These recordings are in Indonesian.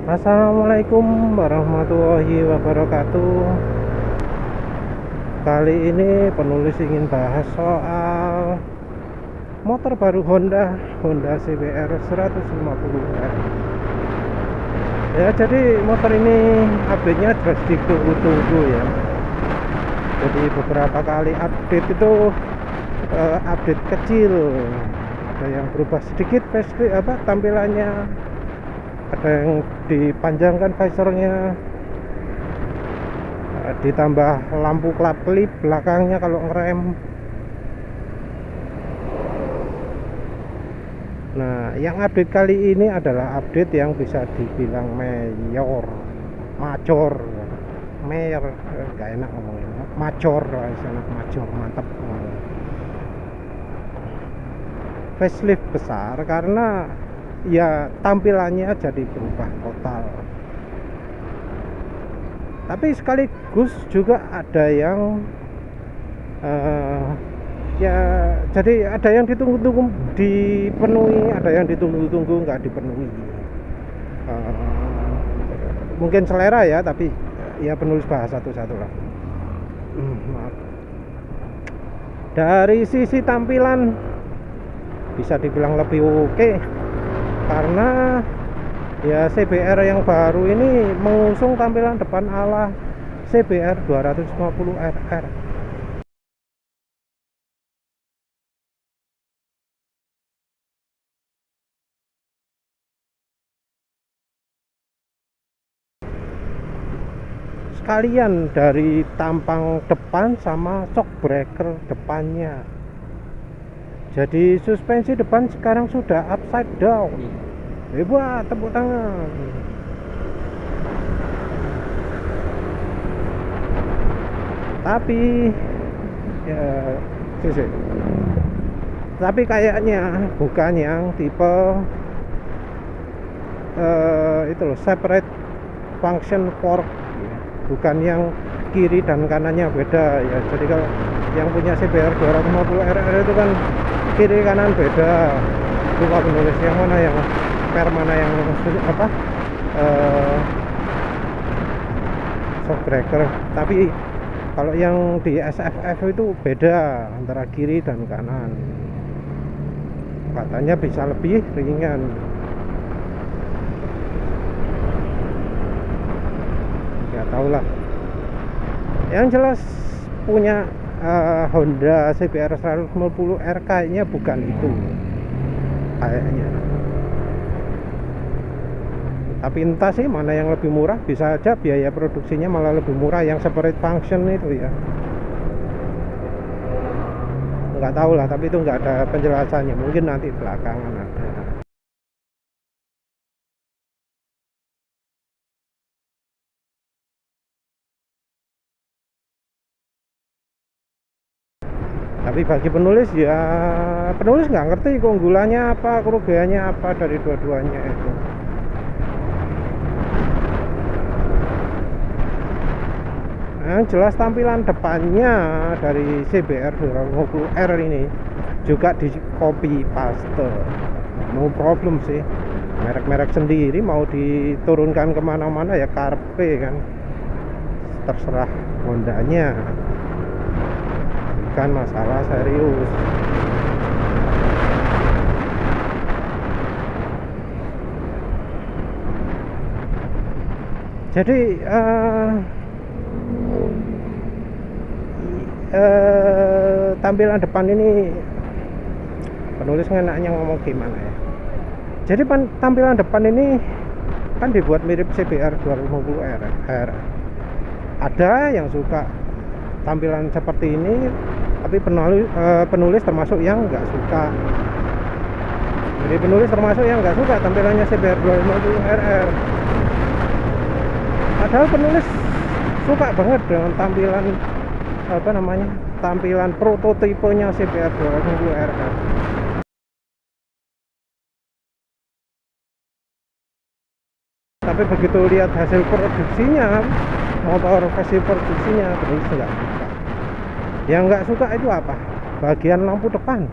Assalamualaikum warahmatullahi wabarakatuh. Kali ini penulis ingin bahas soal motor baru Honda CBR 150R. Ya, jadi motor ini update-nya terus ditunggu-tunggu ya. Jadi beberapa kali update itu update kecil. Ada yang berubah sedikit tampilannya, ada yang dipanjangkan visornya, ditambah lampu klip belakangnya kalau ngerem. Nah, yang update kali ini adalah update yang bisa dibilang macor, gak enak ngomongin, macor, mantap. Facelift besar karena ya tampilannya jadi berubah total. Tapi sekaligus juga ada yang ya jadi ada yang ditunggu-tunggu dipenuhi, ada yang ditunggu-tunggu nggak dipenuhi. Mungkin selera ya, tapi ya penulis bahas satu-satu lah. Maaf. Dari sisi tampilan bisa dibilang lebih oke, karena ya CBR yang baru ini mengusung tampilan depan ala CBR 250RR. Sekalian dari tampang depan sama shock breaker depannya. Jadi suspensi depan sekarang sudah upside down. Hebat, tepuk tangan. Tapi ya sih. Tapi kayaknya bukan yang tipe itu loh, separate function fork, bukan yang kiri dan kanannya beda ya. Jadi kalau yang punya CBR 250RR itu kan kiri kanan beda. Lupa penulis yang mana yang mana yang shock breaker. Tapi kalau yang di SFF itu beda antara kiri dan kanan, katanya bisa lebih ringan. Ya tahulah. Yang jelas punya Honda CBR 150R kayaknya bukan itu, kayaknya. Tapi entah sih mana yang lebih murah, bisa aja biaya produksinya malah lebih murah yang separate function itu ya. Nggak tahu lah, tapi itu nggak ada penjelasannya, mungkin nanti belakangan ada. Tapi bagi penulis ya, penulis nggak ngerti keunggulannya apa, kerugiannya apa dari dua-duanya itu. Yang jelas tampilan depannya dari CBR 250R ini juga di copy paste, no problem sih. Merek-merek sendiri mau diturunkan kemana-mana ya karpe kan, terserah Hondanya, bukan masalah serius. Jadi tampilan depan ini penulis enaknya ngomong gimana ya. Jadi tampilan depan ini kan dibuat mirip CBR 250R. Ada yang suka tampilan seperti ini, tapi penulis termasuk yang nggak suka. Jadi penulis termasuk yang nggak suka tampilannya CBR 250RR. Padahal penulis suka banget dengan tampilan tampilan prototipenya CBR 250RR. Tapi begitu lihat hasil produksinya, motor versi produksinya, penulis nggak suka. Yang nggak suka itu apa? Bagian lampu depan.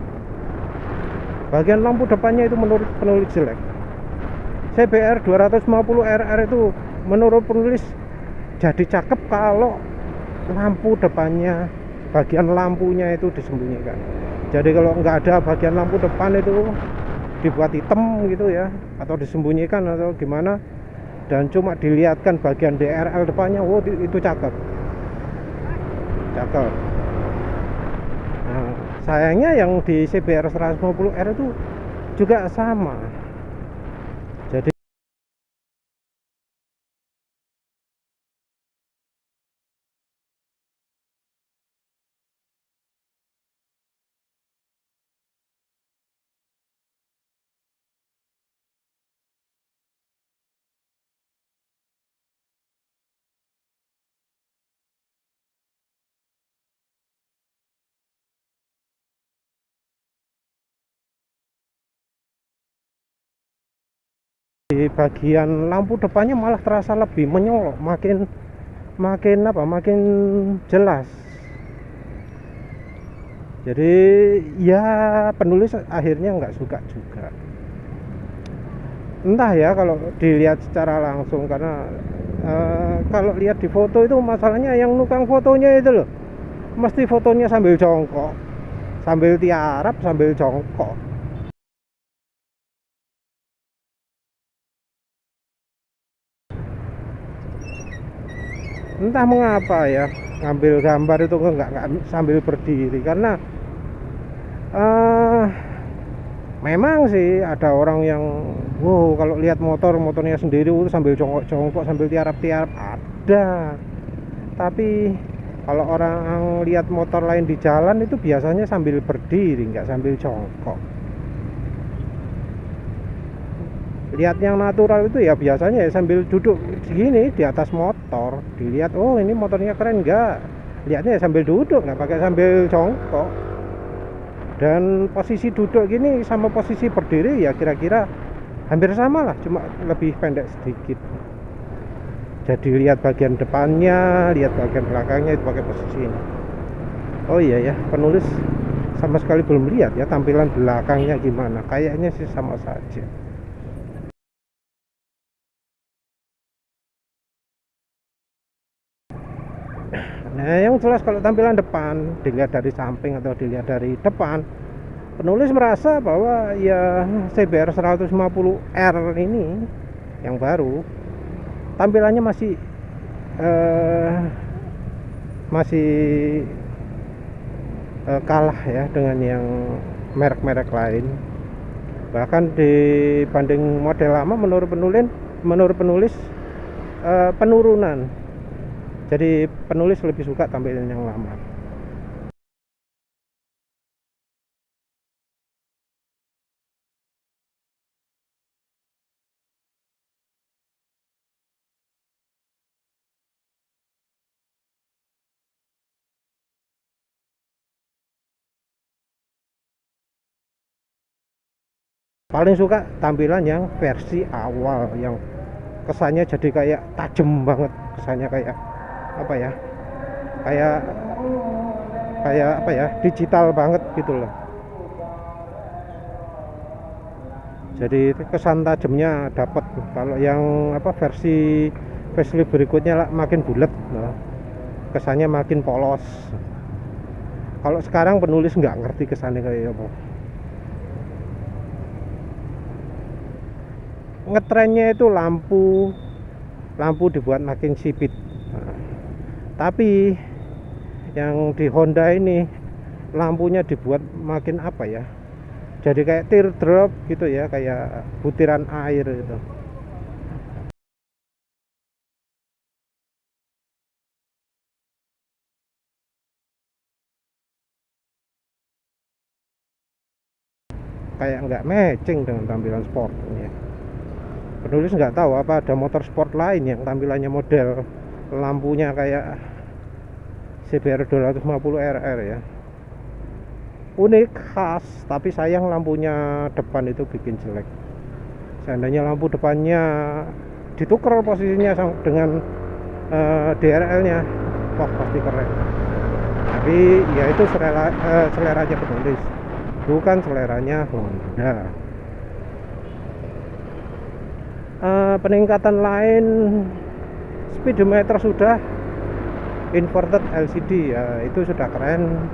Bagian lampu depannya itu menurut penulis jelek. CBR 250 RR itu menurut penulis jadi cakep kalau lampu depannya, bagian lampunya itu disembunyikan. Jadi kalau nggak ada bagian lampu depan itu dibuat hitam gitu ya, atau disembunyikan atau gimana, dan cuma dilihatkan bagian DRL depannya, wow itu cakep. Cakep. Nah, sayangnya yang di CBR 150R itu juga sama. Jadi di bagian lampu depannya malah terasa lebih menyolok, makin makin apa, makin jelas. Jadi ya penulis akhirnya nggak suka juga. Entah ya kalau dilihat secara langsung, karena kalau lihat di foto itu masalahnya yang nukang fotonya itu loh, mesti fotonya sambil jongkok, sambil tiarap, sambil jongkok. Entah mengapa ya ngambil gambar itu nggak sambil berdiri, karena eh memang sih ada orang yang wow kalau lihat motornya sendiri itu sambil jongkok-jongkok, sambil tiarap-tiarap, ada. Tapi kalau orang lihat motor lain di jalan itu biasanya sambil berdiri, nggak sambil jongkok. Lihat yang natural itu ya biasanya ya sambil duduk gini di atas motor, dilihat oh ini motornya keren nggak, lihatnya ya sambil duduk, nggak pakai sambil jongkok. Dan posisi duduk gini sama posisi berdiri ya kira-kira hampir sama lah, cuma lebih pendek sedikit. Jadi lihat bagian depannya, lihat bagian belakangnya itu pakai posisi ini. Oh iya ya, penulis sama sekali belum lihat ya tampilan belakangnya gimana. Kayaknya sih sama saja. Nah, yang jelas kalau tampilan depan dilihat dari samping atau dilihat dari depan, penulis merasa bahwa ya CBR 150R ini yang baru tampilannya masih kalah ya dengan yang merek-merek lain. Bahkan dibanding model lama menurut penulis penurunan. Jadi penulis lebih suka tampilan yang lama. Paling suka tampilan yang versi awal, yang kesannya jadi kayak tajam banget, kesannya kayak apa ya, kayak kayak apa ya, digital banget gitu loh. Jadi kesan tajamnya dapat. Kalau yang apa versi facelift berikutnya makin bulat, nah, kesannya makin polos. Kalau sekarang penulis nggak ngerti kesannya kayak apa. Ngetrennya itu lampu dibuat makin sipit. Nah, tapi yang di Honda ini lampunya dibuat makin apa ya, jadi kayak teardrop gitu ya, kayak butiran air gitu. Kayak nggak matching dengan tampilan sportnya. Penulis nggak tahu apa ada motor sport lain yang tampilannya model lampunya kayak CBR 250 RR ya. Unik, khas, tapi sayang lampunya depan itu bikin jelek. Seandainya lampu depannya ditukar posisinya dengan DRL-nya, wah pasti keren. Tapi ya itu seleranya penulis, bukan seleranya Honda. Peningkatan lain, speedometer sudah inverted LCD ya, itu sudah keren.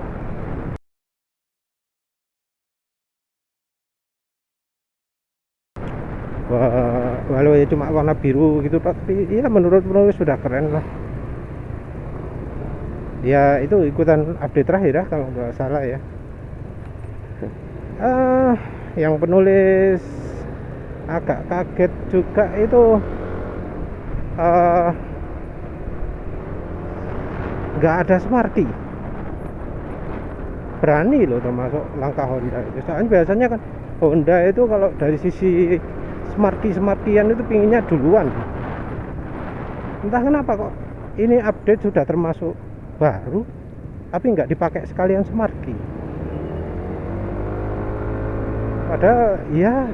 Walau ya cuma warna biru gitu, tapi ya menurut sudah keren lah ya. Itu ikutan update terakhir ya kalau nggak salah ya. Yang penulis agak kaget juga itu nggak ada Smarty. Berani loh termasuk langkah Honda itu. Soalnya biasanya kan Honda itu kalau dari sisi Smarty-Smartyan itu pinginnya duluan. Entah kenapa kok ini update sudah termasuk baru tapi nggak dipakai sekalian Smarty. Padahal ya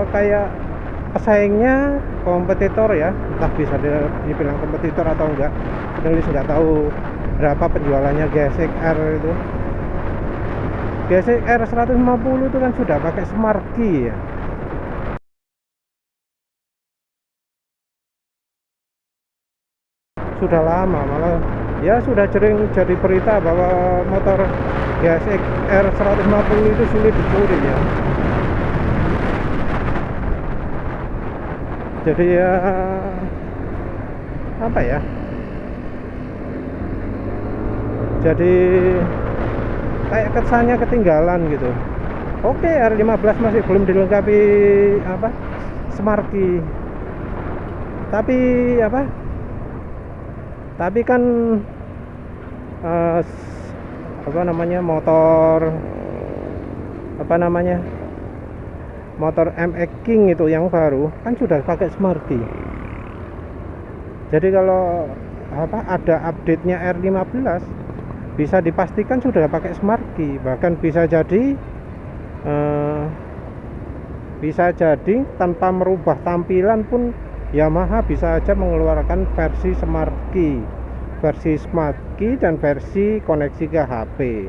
kayak pesaingnya kompetitor ya, entah bisa dibilang kompetitor atau enggak, penulis nggak tahu berapa penjualannya GSX-R itu. GSX-R 150 itu kan sudah pakai Smarty ya. Sudah lama, malah ya sudah sering jadi berita bahwa motor GSX-R 150 itu sulit dicuri ya. Jadi ya apa ya, jadi kayak kesannya ketinggalan gitu. Oke, R15 masih belum dilengkapi apa Smarty, tapi apa, tapi kan apa namanya, motor MX King itu yang baru kan sudah pakai Smarty. Jadi kalau apa ada update-nya R15 bisa dipastikan sudah pakai Smarty. Bahkan bisa jadi tanpa merubah tampilan pun Yamaha bisa aja mengeluarkan versi Smarty dan versi koneksi ke HP.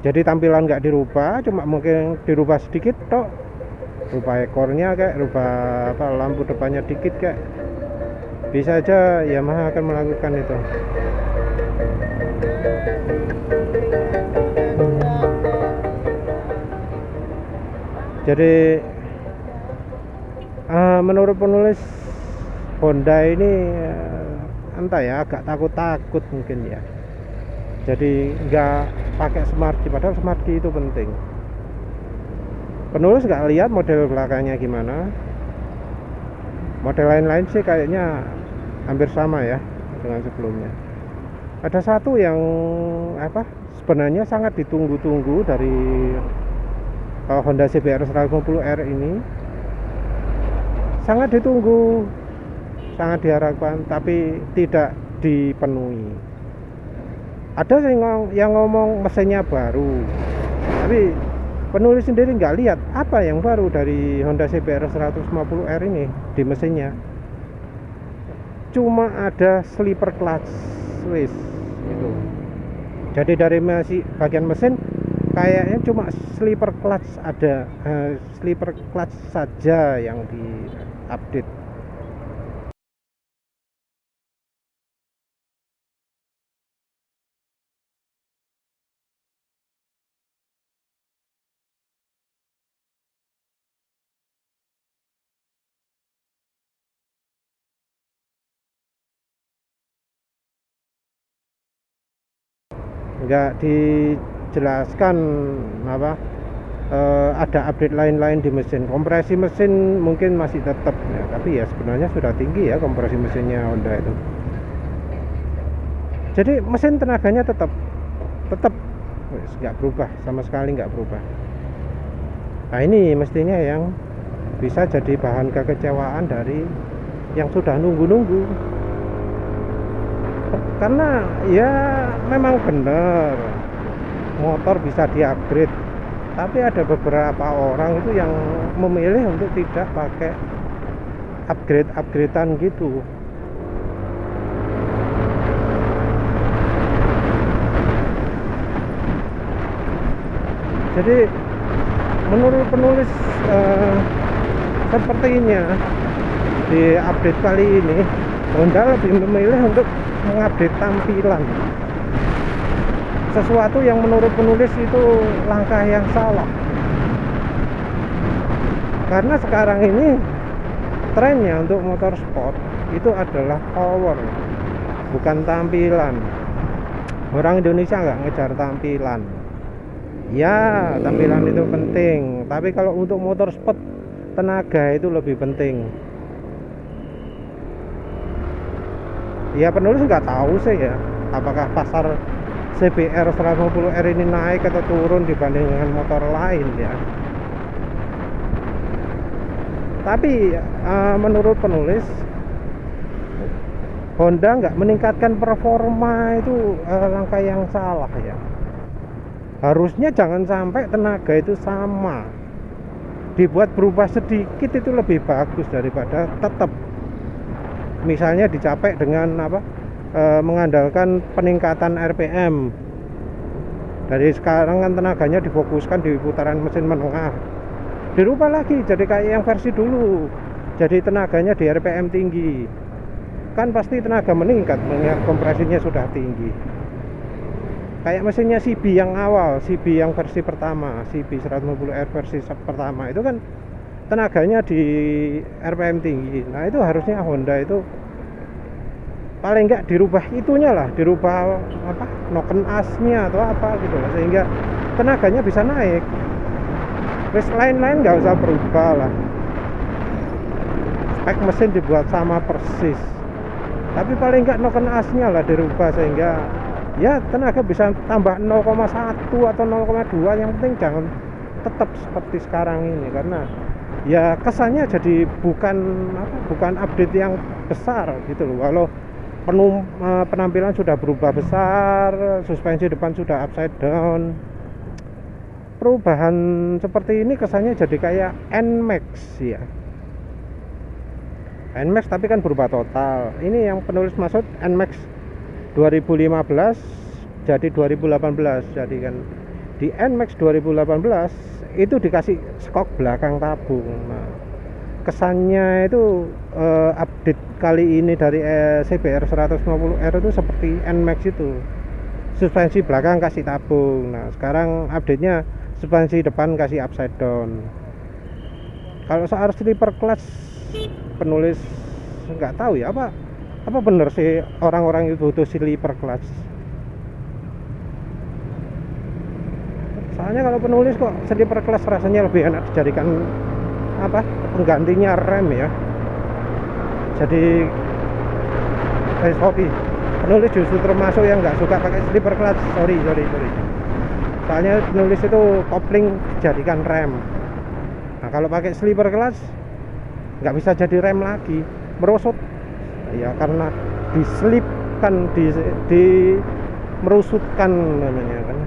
Jadi tampilan nggak dirubah, cuma mungkin dirubah sedikit tok, rubah ekornya kayak, rubah apa lampu depannya dikit kayak, bisa aja Yamaha akan melakukan itu. Jadi menurut penulis Honda ini entah ya, agak takut mungkin ya. Jadi nggak pakai Smarty, padahal Smarty itu penting. Penulis nggak lihat model belakangnya gimana. Model lain-lain sih kayaknya hampir sama ya dengan sebelumnya. Ada satu yang apa sebenarnya sangat ditunggu-tunggu dari Honda CBR 150R ini. Sangat ditunggu, sangat diharapkan, tapi tidak dipenuhi. Ada yang ngomong mesinnya baru, tapi penulis sendiri nggak lihat apa yang baru dari Honda CBR 150R ini di mesinnya. Cuma ada slipper clutch switch gitu. Jadi dari bagian mesin kayaknya cuma slipper clutch ada, slipper clutch saja yang diupdate. Nggak dijelaskan apa ada update lain-lain di mesin. Kompresi mesin mungkin masih tetap ya, tapi ya sebenarnya sudah tinggi ya kompresi mesinnya Honda itu. Jadi mesin tenaganya tetap nggak berubah, sama sekali nggak berubah. Nah ini mestinya yang bisa jadi bahan kekecewaan dari yang sudah nunggu-nunggu. Karena ya memang benar motor bisa di-upgrade, tapi ada beberapa orang itu yang memilih untuk tidak pakai upgradean gitu. Jadi menurut penulis sepertinya di update kali ini Honda lebih memilih untuk mengupdate tampilan, sesuatu yang menurut penulis itu langkah yang salah, karena sekarang ini trennya untuk motor sport itu adalah power, bukan tampilan. Orang Indonesia nggak ngejar tampilan. Ya, tampilan itu penting, tapi kalau untuk motor sport, tenaga itu lebih penting. Ya, penulis nggak tahu sih ya, apakah pasar CBR 150R ini naik atau turun dibanding dengan motor lain ya. Tapi menurut penulis, Honda nggak meningkatkan performa itu langkah yang salah ya. Harusnya jangan sampai tenaga itu sama, dibuat berubah sedikit itu lebih bagus daripada tetap misalnya dicapai dengan mengandalkan peningkatan RPM. Dari sekarang kan tenaganya difokuskan di putaran mesin menengah, dirubah lagi jadi kayak yang versi dulu, jadi tenaganya di RPM tinggi, kan pasti tenaga meningkat mengingat kompresinya sudah tinggi. Kayak mesinnya CB yang awal, CB yang versi pertama, CB 150R versi pertama itu kan tenaganya di RPM tinggi. Nah itu harusnya Honda itu paling enggak dirubah itunya lah, dirubah noken asnya atau apa gitu lah, sehingga tenaganya bisa naik. Terus lain-lain nggak usah berubah lah, spek mesin dibuat sama persis, tapi paling enggak noken asnya lah dirubah sehingga ya tenaga bisa tambah 0,1 atau 0,2, yang penting jangan tetap seperti sekarang ini, karena ya kesannya jadi bukan update yang besar gitu loh. Walau penampilan sudah berubah besar, suspensi depan sudah upside down, perubahan seperti ini kesannya jadi kayak NMAX ya, NMAX tapi kan berubah total. Ini yang penulis maksud NMAX 2015 jadi 2018. Jadi kan di NMAX 2018 itu dikasih skok belakang tabung. Nah, kesannya itu update kali ini dari CBR 150R itu seperti NMAX itu, suspensi belakang kasih tabung. Nah sekarang update-nya suspensi depan kasih upside down. Kalau soal sleeper clutch, penulis nggak tahu ya apa bener sih orang-orang itu butuh sleeper clutch. Soalnya kalau penulis kok sleeper clutch rasanya lebih enak dijadikan penggantinya rem ya. Jadi penulis justru termasuk yang nggak suka pakai sleeper clutch. Sorry. Soalnya penulis itu kopling dijadikan rem. Nah kalau pakai sleeper clutch nggak bisa jadi rem lagi, merosot ya, karena diselipkan, di merusutkan namanya kan,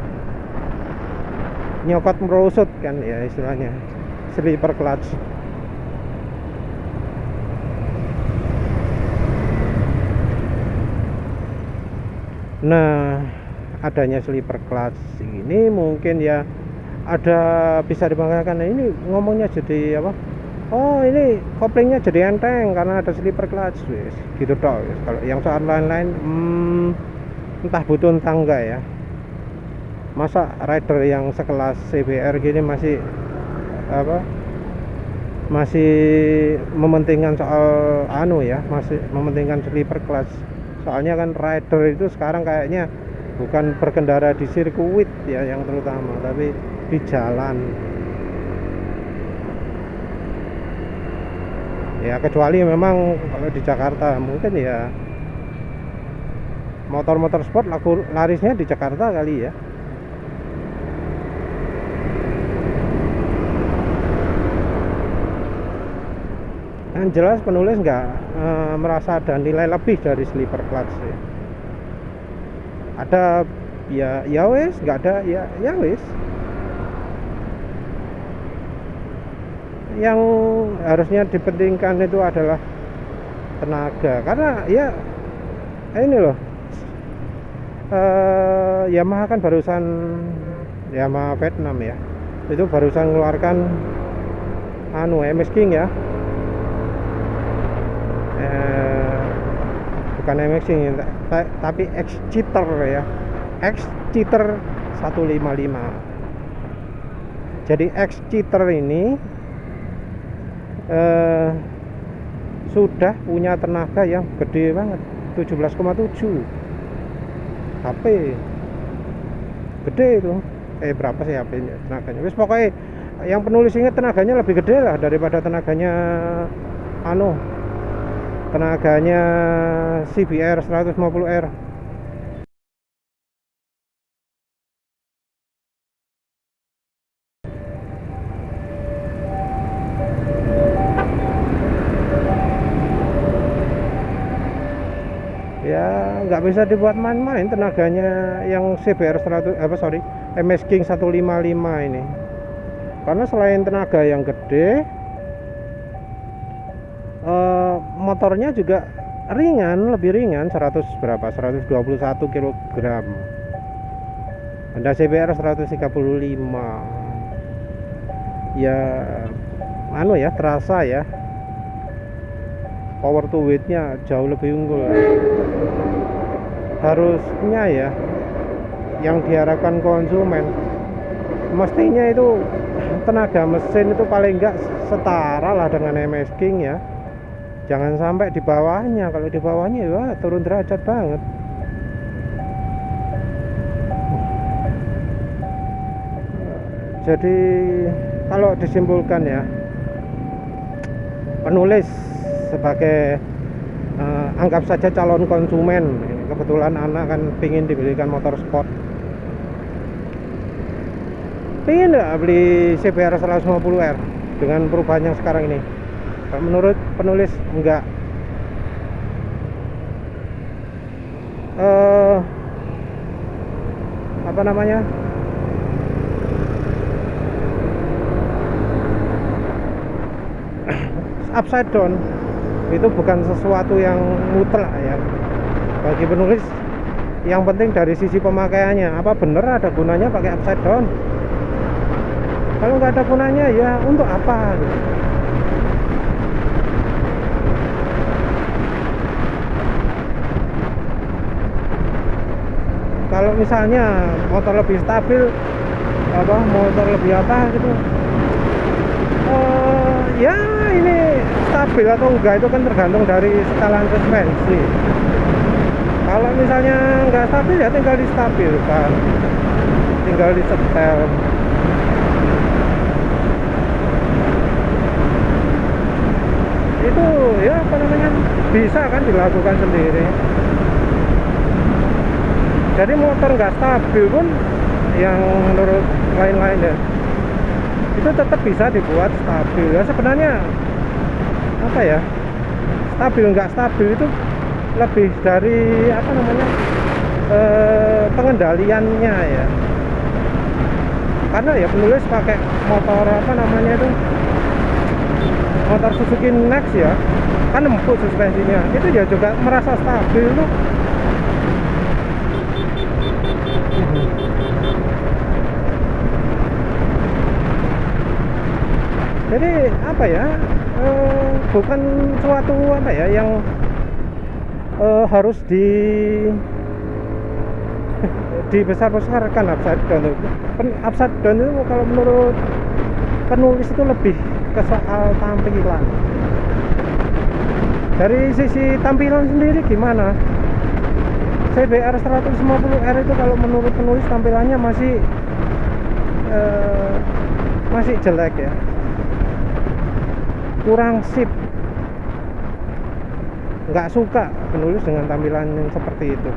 nyokot merusut kan ya istilahnya sleeper clutch. Nah adanya sleeper clutch ini mungkin ya ada bisa dibanggakan. Nah, ini ngomongnya jadi oh ini koplingnya jadi enteng karena ada sleeper clutch wis gitu toh. Kalau yang soal lain-lain entah butuh entah enggak ya. Masa rider yang sekelas CBR gini masih masih mementingkan soal masih mementingkan sleeper clutch. Soalnya kan rider itu sekarang kayaknya bukan berkendara di sirkuit ya yang terutama, tapi di jalan ya, kecuali memang kalau di Jakarta mungkin ya motor-motor sport larisnya di Jakarta kali ya. Yang jelas penulis nggak merasa ada nilai lebih dari sleeper clutch ya. Ada ya wes, nggak ada ya wes. Yang harusnya dipentingkan itu adalah tenaga, karena ya ini loh, Yamaha kan barusan Yamaha Vietnam ya, itu barusan mengeluarkan MS King ya, bukan MS King tapi X Cheater ya, X Cheater 155. Jadi X Cheater ini sudah punya tenaga yang gede banget, 17,7 HP, gede itu. Berapa sih HP tenaganya? Wis pokoknya yang penulis ingat tenaganya lebih gede lah daripada tenaganya tenaganya CBR 150R. Ya nggak bisa dibuat main-main tenaganya yang CBR 100 MS King 155 ini, karena selain tenaga yang gede, motornya juga ringan, lebih ringan, 121 kg. Honda CBR 135 ya, terasa ya, power to weight-nya jauh lebih unggul. Harusnya ya yang diharapkan konsumen, mestinya itu tenaga mesin itu paling enggak setara lah dengan MS King ya, jangan sampai di bawahnya. Kalau di bawahnya ya turun derajat banget. Jadi kalau disimpulkan ya, penulis sebagai anggap saja calon konsumen, kebetulan anak kan pingin dibelikan motor sport, pingin nggak beli CBR 150R dengan perubahan yang sekarang ini? Menurut penulis enggak. Upside down itu bukan sesuatu yang mutlak ya bagi penulis. Yang penting dari sisi pemakaiannya, apa bener ada gunanya pakai upside down? Kalau nggak ada gunanya ya untuk apa gitu. Kalau misalnya motor lebih stabil, motor lebih gitu, ya ini stabil atau enggak itu kan tergantung dari setelan suspensi. Kalau misalnya enggak stabil ya tinggal distabilkan, tinggal disetel. Itu ya bisa kan dilakukan sendiri. Jadi motor enggak stabil pun yang menurut lain-lain ya, itu tetap bisa dibuat stabil ya. Sebenarnya stabil nggak stabil itu lebih dari pengendaliannya ya, karena ya penulis pakai motor motor Suzuki Next ya, kan empuk suspensinya, itu ya juga merasa stabil tuh. Jadi bukan suatu yang harus dibesar-besarkan upside down. Upside down itu kalau menurut penulis itu lebih ke soal tampilan. Dari sisi tampilan sendiri gimana? CBR 150R itu kalau menurut penulis tampilannya masih jelek ya, kurang sip. Nggak suka penulis dengan tampilan yang seperti itu,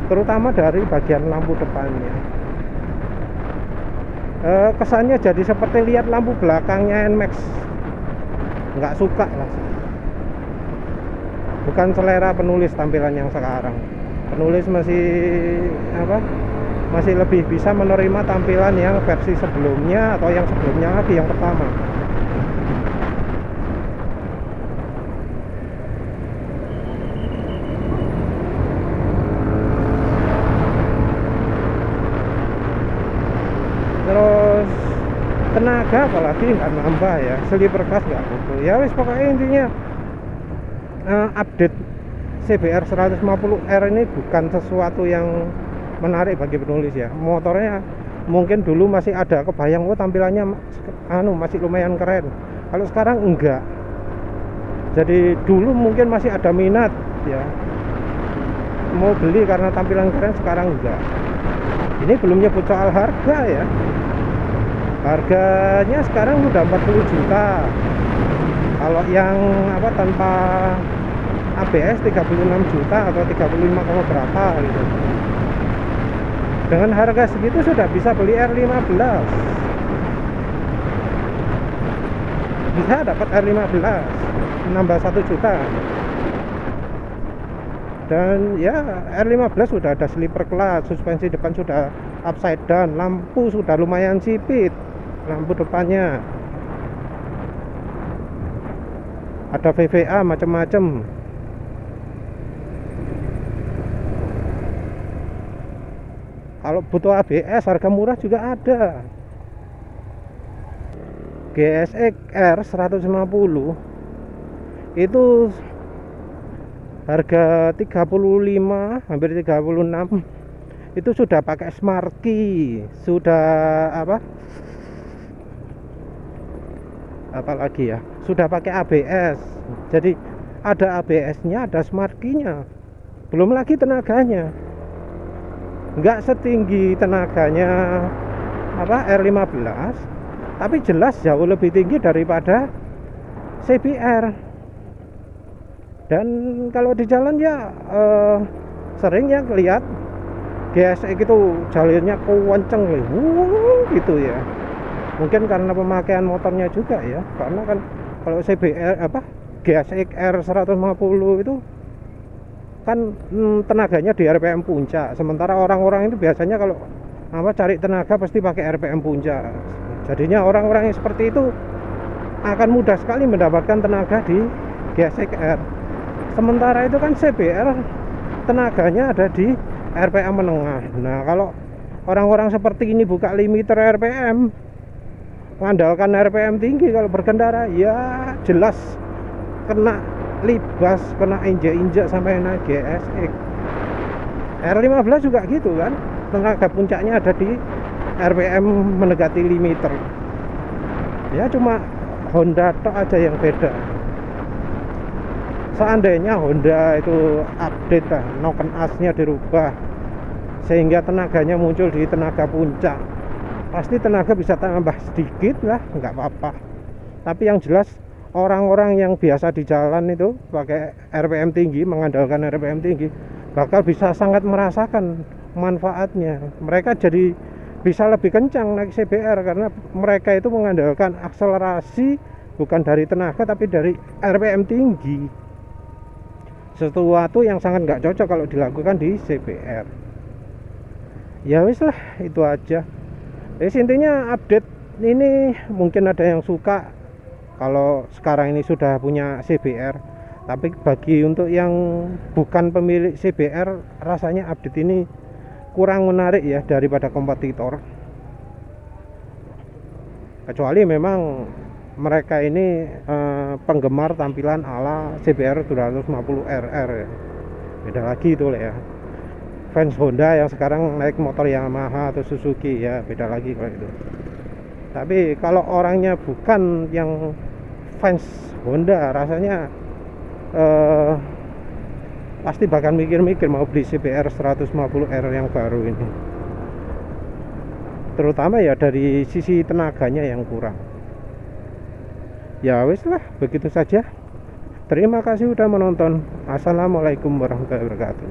terutama dari bagian lampu depannya. Kesannya jadi seperti lihat lampu belakangnya NMAX. Nggak suka lah. Bukan selera penulis tampilan yang sekarang. Penulis masih lebih bisa menerima tampilan yang versi sebelumnya atau yang sebelumnya lagi, yang pertama. Terus tenaga apalagi nggak nambah ya, sleeper class nggak butuh ya. Wis pokoknya intinya update CBR 150R ini bukan sesuatu yang menarik bagi penulis ya. Motornya mungkin dulu masih ada kebayang, oh tampilannya masih lumayan keren. Kalau sekarang enggak. Jadi dulu mungkin masih ada minat ya, mau beli karena tampilan keren, sekarang enggak. Ini belum nyebut soal harga ya. Harganya sekarang udah 40 juta. Kalau yang tanpa ABS 36 juta atau 35, berapa gitu. Dengan harga segitu sudah bisa beli R15. Bisa dapat R15 nambah 1 juta. Dan ya R15 sudah ada sleeper class, suspensi depan sudah upside down, lampu sudah lumayan sipit, lampu depannya ada VVA macam-macam. Kalau butuh ABS harga murah juga ada. GSX R 150 itu harga 35, hampir 36. Itu sudah pakai smart key, sudah apalagi ya, sudah pakai ABS. Jadi ada ABS-nya, ada smart key-nya. Belum lagi tenaganya. Nggak setinggi tenaganya R15, tapi jelas jauh lebih tinggi daripada CBR. Dan kalau di jalan ya sering ya lihat GSX itu jalurnya kenceng gitu ya. Mungkin karena pemakaian motornya juga ya, karena kan kalau CBR GSX R 150 itu kan tenaganya di RPM puncak, sementara orang-orang itu biasanya kalau cari tenaga pasti pakai RPM puncak. Jadinya orang-orang yang seperti itu akan mudah sekali mendapatkan tenaga di GSX R. Sementara itu kan CBR tenaganya ada di RPM menengah. Nah, kalau orang-orang seperti ini buka limiter RPM, mengandalkan RPM tinggi kalau berkendara, ya jelas kena libas, kena injek-injek sampai naik GSX. R15 juga gitu kan, tenaga puncaknya ada di RPM mendekati limiter. Ya cuma Honda tok aja yang beda. Seandainya Honda itu update noken asnya dirubah sehingga tenaganya muncul di tenaga puncak, pasti tenaga bisa tambah sedikit lah, nggak apa-apa. Tapi yang jelas orang-orang yang biasa di jalan itu pakai RPM tinggi, mengandalkan RPM tinggi, bakal bisa sangat merasakan manfaatnya. Mereka jadi bisa lebih kencang naik CBR karena mereka itu mengandalkan akselerasi bukan dari tenaga tapi dari RPM tinggi. Sesuatu yang sangat nggak cocok kalau dilakukan di CBR. Ya wis lah, itu aja. Intinya update ini mungkin ada yang suka kalau sekarang ini sudah punya CBR, tapi bagi untuk yang bukan pemilik CBR rasanya update ini kurang menarik ya daripada kompetitor, kecuali memang mereka ini penggemar tampilan ala CBR 250RR ya. Beda lagi itu ya, fans Honda yang sekarang naik motor Yamaha atau Suzuki ya, beda lagi kalau itu. Tapi kalau orangnya bukan yang fans Honda, rasanya pasti bakal mikir-mikir mau beli CBR 150R yang baru ini. Terutama ya dari sisi tenaganya yang kurang. Ya wis lah, begitu saja. Terima kasih sudah menonton. Assalamualaikum warahmatullahi wabarakatuh.